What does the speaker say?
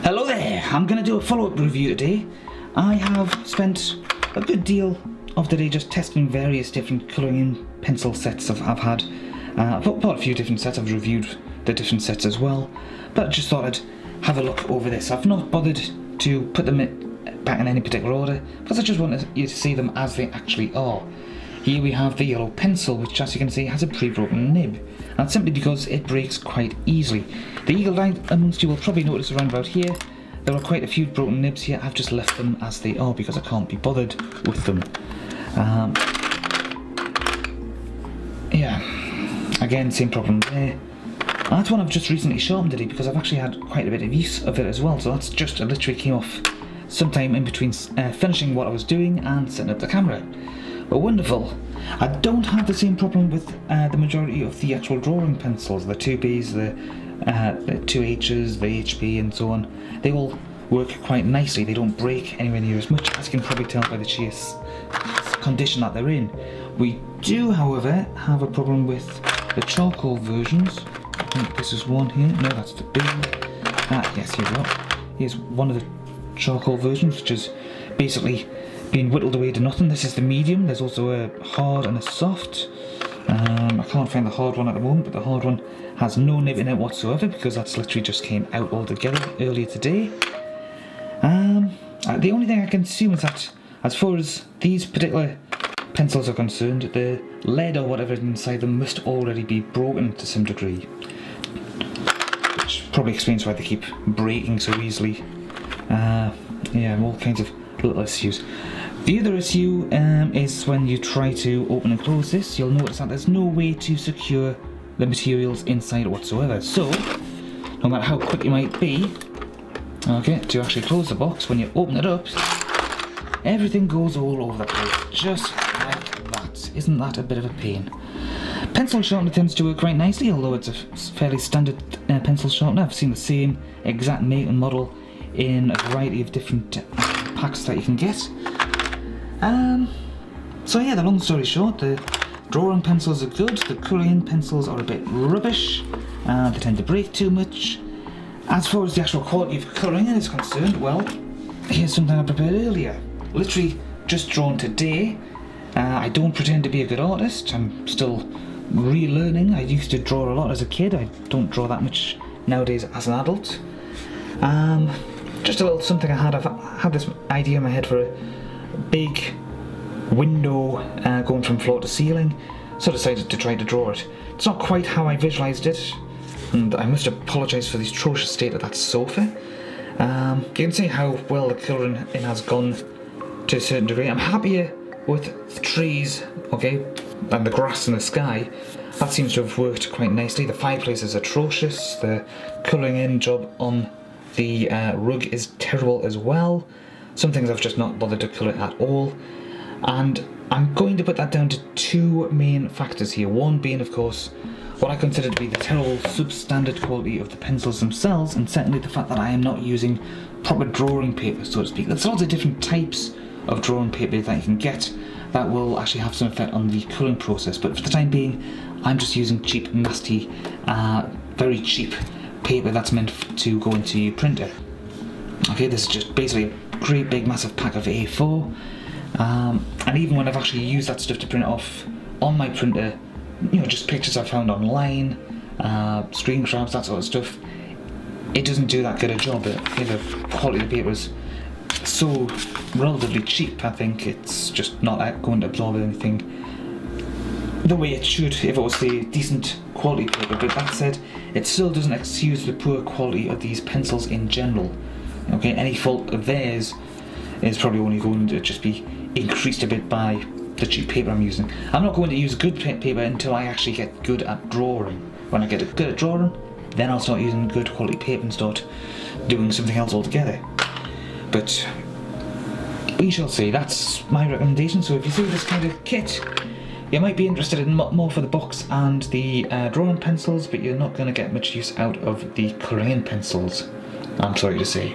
Hello there, I'm going to do a follow-up review today. I have spent a good deal of the day just testing various different colouring in pencil sets I've had. I've bought a few different sets, I've reviewed the different sets as well, but I just thought I'd have a look over this. I've not bothered to put them back in any particular order, because I just want you to see them as they actually are. Here we have the yellow pencil, which as you can see has a pre-broken nib. That's simply because it breaks quite easily. The eagle-eyed amongst you will probably notice around about here, there are quite a few broken nibs here. I've just left them as they are because I can't be bothered with them. Yeah, again, same problem there. That's one I've just recently sharpened today because I've actually had quite a bit of use of it as well. So that's just, I literally came off sometime in between finishing what I was doing and setting up the camera. But wonderful. I don't have the same problem with the majority of the actual drawing pencils, the 2Bs, the 2Hs, the HP and so on. They all work quite nicely, they don't break anywhere near as much, as you can probably tell by the sheer condition that they're in. We do, however, have a problem with the charcoal versions. I think this is one here, no that's the B. Yes, here we go. Here's one of the charcoal versions, which is basically being whittled away to nothing. This is the medium. There's also a hard and a soft. I can't find the hard one at the moment, but the hard one has no nib in it whatsoever because that's literally just came out altogether earlier today. The only thing I can assume is that as far as these particular pencils are concerned, the lead or whatever is inside them must already be broken to some degree, which probably explains why they keep breaking so easily. Yeah, all kinds of little issues. The other issue is when you try to open and close this, you'll notice that there's no way to secure the materials inside whatsoever. So, no matter how quick you might be, okay, to actually close the box, when you open it up, everything goes all over the place, just like that. Isn't that a bit of a pain? Pencil sharpener tends to work quite nicely, although it's a fairly standard pencil sharpener. I've seen the same exact make and model in a variety of different packs that you can get. So yeah, the long story short, the drawing pencils are good, the colouring pencils are a bit rubbish, they tend to break too much. As far as the actual quality of colouring is concerned, well, here's something I prepared earlier. Literally just drawn today. I don't pretend to be a good artist, I'm still relearning. I used to draw a lot as a kid, I don't draw that much nowadays as an adult. Just a little something I had. I've had this idea in my head for a big window going from floor to ceiling, so I decided to try to draw it. It's not quite how I visualised it, and I must apologise for the atrocious state of that sofa. You can see how well the colouring in has gone to a certain degree. I'm happier with the trees, okay, and the grass and the sky. That seems to have worked quite nicely. The fireplace is atrocious, the colouring in job on the rug is terrible as well. Some things I've just not bothered to colour at all. And I'm going to put that down to two main factors here. One being, of course, what I consider to be the terrible substandard quality of the pencils themselves, and secondly the fact that I am not using proper drawing paper, so to speak. There's lots of different types of drawing paper that you can get that will actually have some effect on the colouring process, but for the time being I'm just using cheap, nasty, very cheap paper that's meant to go into your printer. Okay, this is just basically a great big massive pack of A4, and even when I've actually used that stuff to print it off on my printer, you know, just pictures I found online, screen grabs, that sort of stuff, it doesn't do that good a job. The quality of the paper is so relatively cheap, I think it's just not going to absorb anything the way it should if it was the decent quality paper. But that said, it still doesn't excuse the poor quality of these pencils in general. Okay, any fault of theirs is probably only going to just be increased a bit by the cheap paper I'm using. I'm not going to use good paper until I actually get good at drawing. When I get good at drawing, then I'll start using good quality paper and start doing something else altogether. But we shall see. That's my recommendation. So if you see this kind of kit, you might be interested in more for the box and the drawing pencils, but you're not going to get much use out of the colouring pencils, I'm sorry to say.